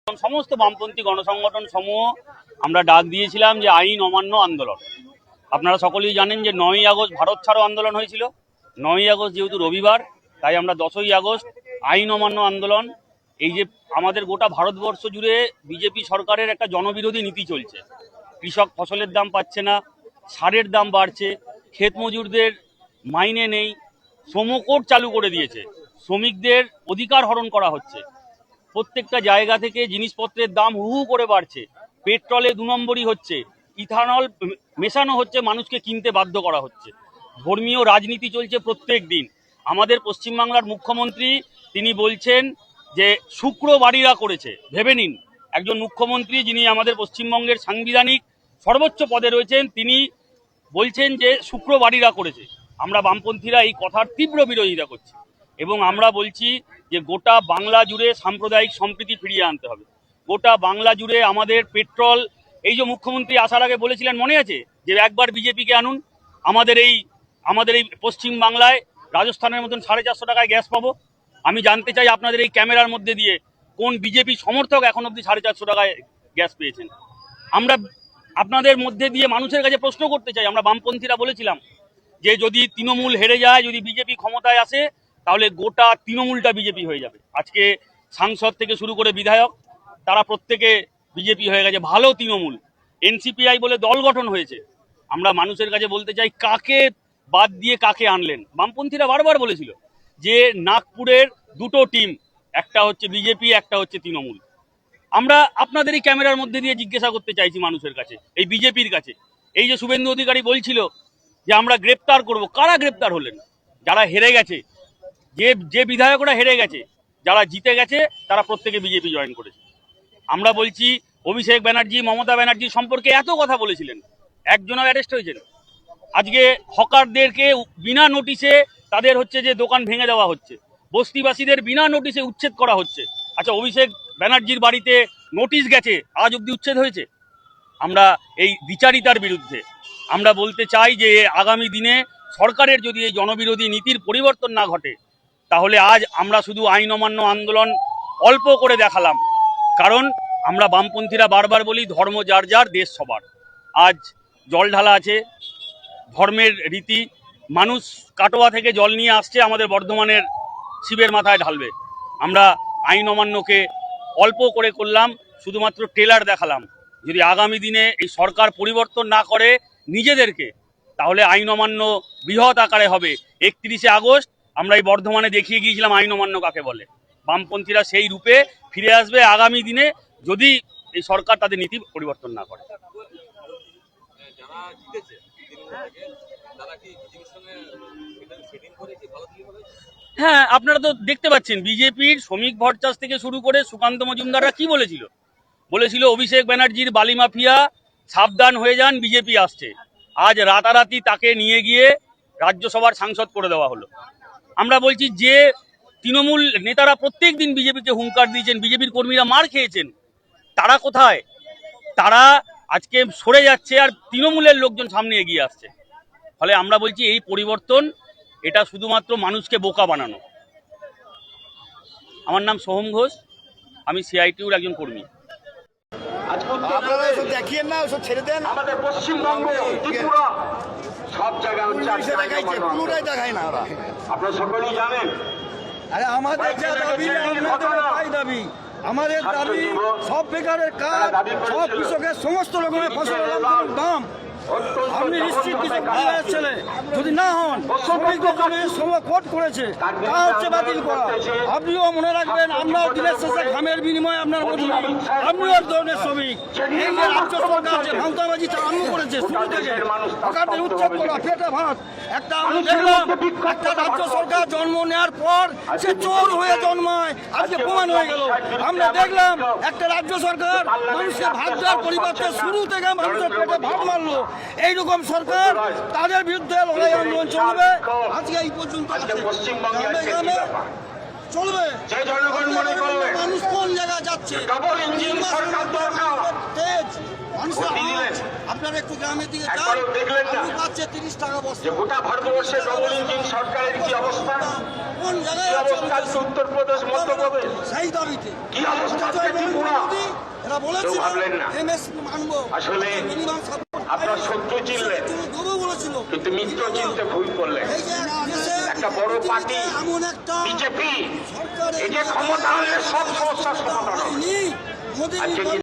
সমস্ত বামপন্থী গণসংগঠন সমূহ আমরা ডাক দিয়েছিলাম যে আইন অমান্য আন্দোলন। আপনারা সকলেই জানেন যে 9ই আগস্ট ভারত ছাড়ো আন্দোলন হয়েছিল। 9ই আগস্ট যেহেতু রবিবার, তাই আমরা 10ই আগস্ট আইন অমান্য আন্দোলন। এই যে আমাদের গোটা ভারতবর্ষ জুড়ে বিজেপি সরকারের একটা জনবিরোধী নীতি চলছে। কৃষক ফসলের দাম পাচ্ছে না, সারের দাম বাড়ছে, ক্ষেত মজুরদের মাইনে নেই, শ্রম কোড চালু করে দিয়েছে, শ্রমিকদের অধিকার হরণ করা হচ্ছে, প্রত্যেকটা জায়গা থেকে জিনিসপত্রের দাম হু হু করে বাড়ছে, পেট্রোলে 2 নম্বরই হচ্ছে, ইথানল মেশানো হচ্ছে, মানুষকে কিনতে বাধ্য করা হচ্ছে, ধর্মীয় রাজনীতি চলছে প্রত্যেক দিন। আমাদের পশ্চিমবাংলার মুখ্যমন্ত্রী তিনি বলছেন যে শুক্রবারীরা করেছে। ভেবে নিন, একজন মুখ্যমন্ত্রী যিনি আমাদের পশ্চিমবঙ্গের সাংবিধানিক সর্বোচ্চ পদে রয়েছেন, তিনি বলছেন যে শুক্রবারীরা করেছে। আমরা বামপন্থীরা এই কথার তীব্র বিরোধিতা করছি এবং আমরা বলছি যে গোটা বাংলা জুড়ে সাম্প্রদায়িক সম্প্রীতি ফিরিয়ে আনতে হবে। গোটা বাংলা জুড়ে আমাদের পেট্রোল, এই যে মুখ্যমন্ত্রী আসার আগে বলেছিলেন মনে আছে যে একবার বিজেপিকে আনুন, আমাদের এই পশ্চিম বাংলায় রাজস্থানের মতন 450 টাকায় গ্যাস পাবো। আমি জানতে চাই আপনাদের এই ক্যামেরার মধ্যে দিয়ে কোন বিজেপি সমর্থক এখন অবধি 450 টাকায় গ্যাস পেয়েছেন। আমরা আপনাদের মধ্যে দিয়ে মানুষের কাছে প্রশ্ন করতে চাই। আমরা বামপন্থীরা বলেছিলাম যে যদি তৃণমূল হেরে যায়, যদি বিজেপি ক্ষমতায় আসে, তাহলে গোটা তৃণমূলটা বিজেপি হয়ে যাবে। আজকে সাংসদ থেকে শুরু করে বিধায়ক তারা প্রত্যেকে বিজেপি হয়ে গেছে। ভালো তৃণমূল, এনসিপিআই বলে দল গঠন হয়েছে। আমরা মানুষের কাছে বলতে চাই, কাকে বাদ দিয়ে কাকে আনলেন? বামপন্থীরা বারবার বলেছিল যে নাগপুরের দুটো টিম, একটা হচ্ছে বিজেপি, একটা হচ্ছে তৃণমূল। আমরা আপনাদেরই ক্যামেরার মধ্যে দিয়ে জিজ্ঞাসা করতে চাইছি মানুষের কাছে, এই বিজেপির কাছে, এই যে শুভেন্দু অধিকারী বলছিল যে আমরা গ্রেপ্তার করব, কারা গ্রেপ্তার হলেন? যারা হেরে গেছে, যে বিধায়করা হেরে গেছে, যারা জিতে গেছে তারা প্রত্যেকে বিজেপি জয়েন করেছে। আমরা বলছি অভিষেক ব্যানার্জি, মমতা ব্যানার্জি সম্পর্কে এত কথা বলেছিলেন, একজনও অ্যারেস্ট হয়েছেন। আজকে হকারদেরকে বিনা নোটিশে তাদের হচ্ছে যে দোকান ভেঙে দেওয়া হচ্ছে, বস্তিবাসীদের বিনা নোটিশে উচ্ছেদ করা হচ্ছে। আচ্ছা, অভিষেক ব্যানার্জির বাড়িতে নোটিশ গেছে, আজ অব্দি উচ্ছেদ হয়েছে? আমরা এই দ্বিচারিতার বিরুদ্ধে আমরা বলতে চাই যে আগামী দিনে সরকারের যদি এই জনবিরোধী নীতির পরিবর্তন না ঘটে, তাহলে আজ আমরা শুধু আইন অমান্য আন্দোলন অল্প করে দেখালাম। কারণ আমরা বামপন্থীরা বারবার বলি ধর্ম যার যার, দেশ সবার। আজ জল ঢালা আছে, ধর্মের রীতি, মানুষ কাটোয়া থেকে জল নিয়ে আসছে, আমাদের বর্ধমানের শিবের মাথায় ঢালবে। আমরা আইন অমান্যকে অল্প করে করলাম, শুধুমাত্র ট্রেলার দেখালাম। যদি আগামী দিনে এই সরকার পরিবর্তন না করে নিজেদেরকে, তাহলে আইন অমান্য বৃহৎ আকারে হবে। 31শে আগস্ট আমরা এই বর্ধমানে দেখিয়ে গিয়েছিলাম আইন অমান্য কাকে বলে। বামপন্থীরা সেই রূপে ফিরে আসবে আগামী দিনে, যদি এই সরকার তাদের নীতি পরিবর্তন না করে। হ্যাঁ, আপনারা তো দেখতে পাচ্ছেন বিজেপির শ্রমিক ভট্টাচার্য থেকে শুরু করে সুকান্ত মজুমদাররা কি বলেছিল অভিষেক ব্যানার্জির বালি মাফিয়া, সাবধান হয়ে যান, বিজেপি আসছে। আজ রাতারাতি তাকে নিয়ে গিয়ে রাজ্যসভার সাংসদ করে দেওয়া হলো। আমরা বলছি যে তৃণমূল নেতারা প্রত্যেক দিন বিজেপিকে হুঙ্কার দিয়েছেন, বিজেপির কর্মীরা মার খেয়েছেন, তারা কোথায়? তারা আজকে সরে যাচ্ছে আর তৃণমূলের লোকজন সামনে এগিয়ে আসছে। ফলে আমরা বলছি এই পরিবর্তন, এটা শুধুমাত্র মানুষকে বোকা বানানো। আমার নাম সোহম ঘোষ, আমি সিআইটিউর একজন কর্মী। দেখিয়েন না, ওসব ছেড়ে দেন। আমাদের পশ্চিমবঙ্গ, ত্রিপুরা, সব জায়গায় পুরোটাই দেখায় না ওরা। আপনারা সকলেই জানেন। আরে আমাদের যা দাবি, তাই দাবি। আমাদের দাবি সব বেকারের কাজ, সব কৃষকের সমস্ত রকমের ফসলের দাম আপনি নিশ্চিত ছেলে যদি না হন, কোর্ট করেছে তা হচ্ছে বাতিল করা। আপনিও মনে রাখবেন, আমরাও দিনের শেষে ঘামের বিনিময়ে আপনার মজুরি, আপনিও এক ধরনের শ্রমিক। এই যে রাজ্য সরকার যে ভাঙতাবাজি আরম্ভ করেছে শুরু থেকে, সরকারদের উচ্ছেদ করা, পেটে ভাত, একটা আমরা দেখলাম একটা রাজ্য সরকার জন্ম নেওয়ার পর সে চোর হয়ে জন্মায়, আজকে প্রমাণ হয়ে গেল। আমরা দেখলাম একটা রাজ্য সরকার মানুষকে ভাত দেওয়ার পরিবর্তে শুরু থেকে মানুষের পেটে ভাত মারলো। এইরকম সরকার, তাদের বিরুদ্ধে লড়াই আন্দোলন চলবে। আজকে এই পর্যন্ত চলবে। মানুষ কোন জায়গায় যাচ্ছে, আপনারা একটু গ্রামের দিকে যান, পাচ্ছে 30 টাকা বছর। গোটা ভারতবর্ষে ডবল ইঞ্জিন সরকারের কি অবস্থা, কোন জায়গায় উত্তরপ্রদেশ, মধ্যপ্রদেশ সেই দাবিতে কি অবস্থা, ত্রিপুরা ওরা বলেছিল ভাবলেন না। এমএসপি মানবো, আসলে মিনিমাম সাপোর্ট আপনার শত্রু চিনলেন, দেবো বলেছিল, কিন্তু মিত্র চিনতে ভুল করলেন। এই যে দেশে একটা বড় পার্টি এমন একটা বিজেপি সরকার এই যে ক্ষমতা হলে সব সমস্যার সমাধান হবে। মোদী আজকে